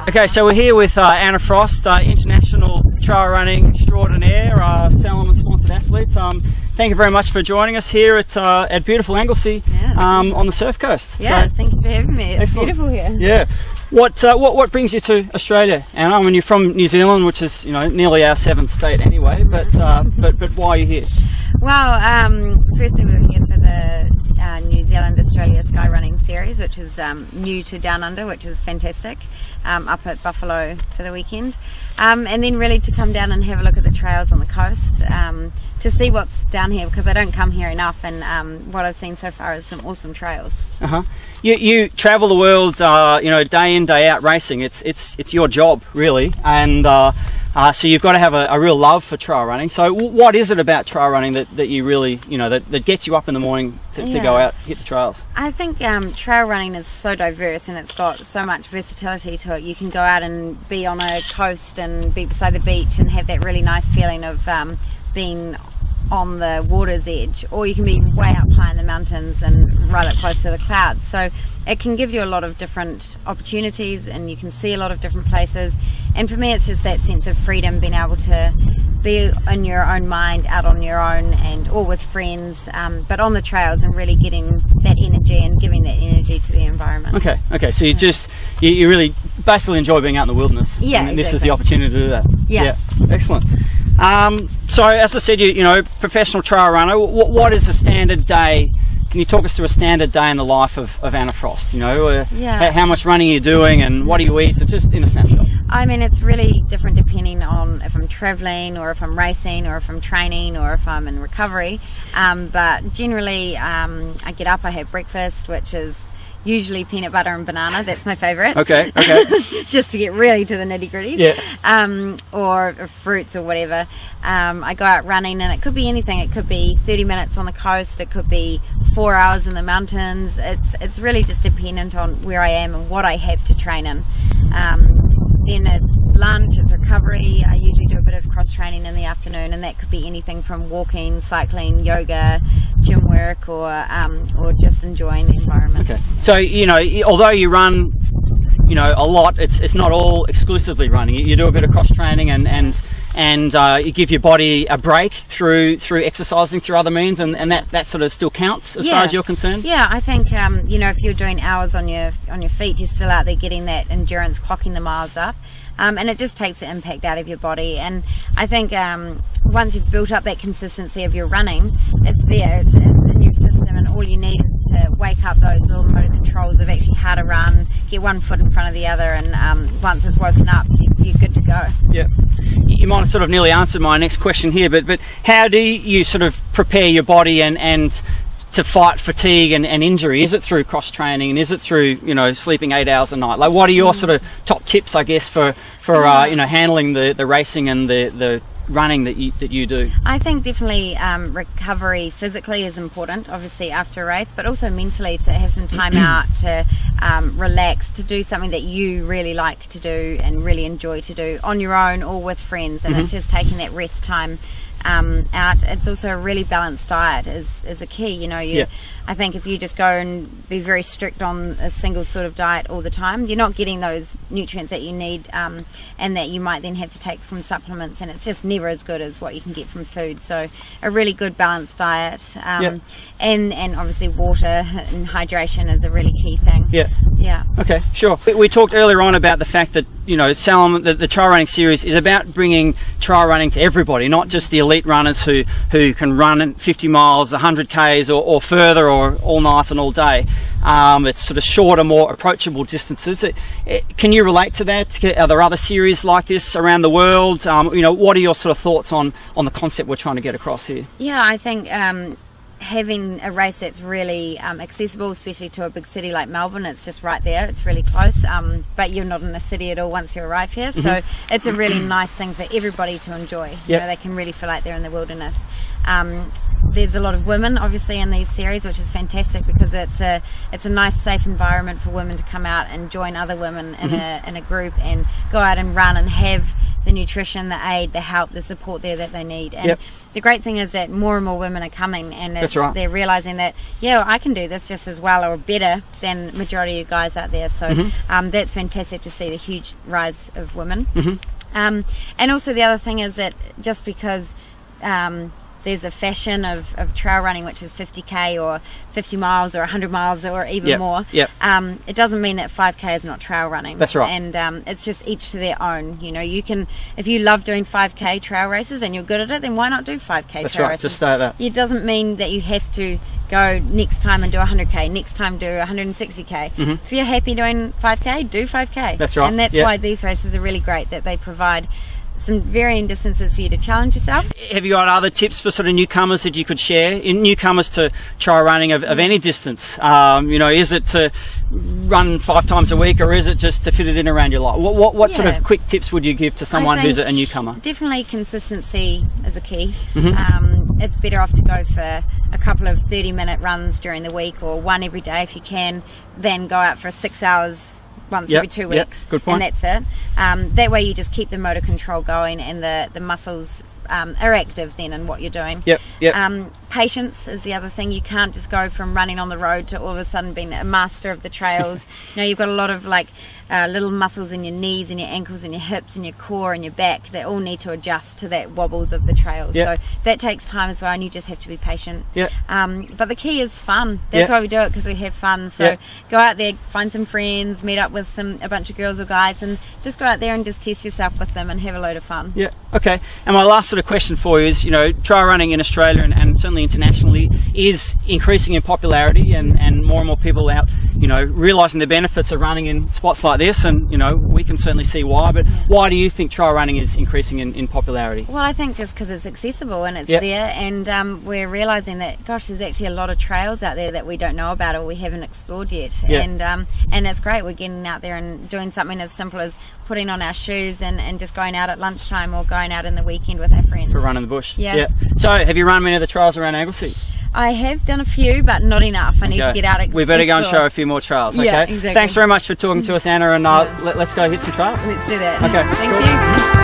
Okay, so we're here with Anna Frost, international trail running extraordinaire, Salomon-sponsored athlete. Thank you very much for joining us here at beautiful Anglesey, on the Surf Coast. Yeah, so, thank you for having me. It's excellent. Beautiful here. Yeah. What brings you to Australia, Anna? I mean, you're from New Zealand, which is nearly our seventh state anyway. But why are you here? Well, firstly we were here for the New Zealand Australia Sky Running Series, which is new to Down Under, which is fantastic. Up at Buffalo for the weekend, and then really to come down and have a look at the trails on the coast, to see what's down here, because I don't come here enough, and what I've seen so far is some awesome trails. You travel the world, day in, day out racing. It's your job really, and so you've got to have a real love for trail running. So what is it about trail running that you really, that gets you up in the morning to go out, hit the trails? I think trail running is so diverse, and it's got so much versatility to it. You can go out and be on a coast and be beside the beach and have that really nice feeling of being on the water's edge, or you can be way up high in the mountains and right up close to the clouds. So it can give you a lot of different opportunities, and you can see a lot of different places. And for me, it's just that sense of freedom, being able to be in your own mind, out on your own, and or with friends, but on the trails, and really getting that energy and giving that energy to the environment. Okay. So you really basically enjoy being out in the wilderness. Yeah, and this exactly. is the opportunity to do that. Yeah. Excellent. So as I said, professional trail runner. What is a standard day? Can you talk us through a standard day in the life of Anna Frost? How much running are you doing, and what do you eat? So just in a snapshot. I mean, it's really different depending on if I'm traveling, or if I'm racing, or if I'm training, or if I'm in recovery. But generally, I get up, I have breakfast, which is usually peanut butter and banana. That's my favourite. Okay. Just to get really to the nitty gritties. Yeah. Or fruits or whatever. I go out running, and it could be anything. It could be 30 minutes on the coast. It could be 4 hours in the mountains. It's really just dependent on where I am and what I have to train in. Then it's lunch, it's recovery. I usually do a bit of cross training in the afternoon, and that could be anything from walking, cycling, yoga, gym work, or just enjoying the environment. Okay. So although you run, a lot, it's not all exclusively running. You do a bit of cross training, and you give your body a break through exercising through other means, and that sort of still counts as far as you're concerned. Yeah, I think if you're doing hours on your feet, you're still out there getting that endurance, clocking the miles up, and it just takes the impact out of your body. And I think once you've built up that consistency of your running, it's there, it's in your system, and all you need is to wake up those little motor controls of actually how to run, get one foot in front of the other, and once it's woken up, you're good to go. Yeah. You might have sort of nearly answered my next question here, but how do you sort of prepare your body and to fight fatigue and injury? Is it through cross training, and is it through sleeping 8 hours a night? Like, what are your sort of top tips, I guess, for handling the racing and the running that you do? I think definitely recovery physically is important, obviously after a race, but also mentally, to have some time out, to relax, to do something that you really like to do and really enjoy to do on your own or with friends. And it's just taking that rest time out. It's also a really balanced diet is a key. I think if you just go and be very strict on a single sort of diet all the time, you're not getting those nutrients that you need, and that you might then have to take from supplements, and it's just never as good as what you can get from food. So a really good balanced diet, and obviously water and hydration is a really key thing. Yeah. Okay, sure. We talked earlier on about the fact that Salomon, the trail running series, is about bringing trail running to everybody, not just the elite runners who can run 50 miles, 100 k's or further, or all night and all day. It's sort of shorter, more approachable distances. Can you relate to that? Are there other series like this around the world? What are your sort of thoughts on the concept we're trying to get across here? Yeah, I think having a race that's really accessible, especially to a big city like Melbourne. It's just right there, it's really close, but you're not in the city at all once you arrive here, so it's a really nice thing for everybody to enjoy. They can really feel like they're in the wilderness. There's a lot of women obviously in these series, which is fantastic, because it's a nice safe environment for women to come out and join other women in a group and go out and run and have the nutrition, the aid, the help, the support there that they need. And Yep. the great thing is that more and more women are coming, and That's right. they're realising that, yeah, I can do this just as well or better than the majority of guys out there. So that's fantastic to see the huge rise of women. And also the other thing is that just because there's a fashion of trail running, which is 50k or 50 miles or 100 miles or even more. It doesn't mean that 5k is not trail running. That's right. And it's just each to their own. You know, you can, if you love doing 5k trail races and you're good at it, then why not do 5k That's trail right. races? Just stay at that. It doesn't mean that you have to go next time and do 100k, next time do 160k. If you're happy doing 5k, do 5k. That's right. And that's why these races are really great, that they provide some varying distances for you to challenge yourself. Have you got other tips for sort of newcomers that you could share? In newcomers to trail running of any distance, you know, is it to run 5 times a week, or is it just to fit it in around your life? What sort of quick tips would you give to someone who's a newcomer? Definitely consistency is a key. It's better off to go for a couple of 30-minute runs during the week, or one every day if you can, than go out for 6 hours once every 2 weeks. Good point. And that's it. That way you just keep the motor control going, and the muscles are active then in what you're doing. Patience is the other thing. You can't just go from running on the road to all of a sudden being a master of the trails. You know, you've got a lot of little muscles in your knees and your ankles and your hips and your core and your back that all need to adjust to that wobbles of the trails. So that takes time as well, and you just have to be patient. But the key is fun. That's why we do it, because we have fun. So go out there, find some friends, meet up with a bunch of girls or guys, and just go out there and just test yourself with them and have a load of fun. Okay. And my last sort of question for you is, you know, trail running in Australia and certainly internationally is increasing in popularity, and more and more people out, you know, realising the benefits of running in spots like this, and, you know, we can certainly see why. But why do you think trail running is increasing in popularity? Well, I think just because it's accessible and it's there, and we're realising that, gosh, there's actually a lot of trails out there that we don't know about or we haven't explored yet. And it's great. We're getting out there and doing something as simple as putting on our shoes and just going out at lunchtime or going out in the weekend with our friends. For a run in the bush. So have you run many of the trails around Anglesey? I have done a few, but not enough. I need to get out. We better go and show a few more trails. Okay. Exactly. Thanks very much for talking to us, Anna, and let's go hit some trails. Let's do that. Okay. Thank you.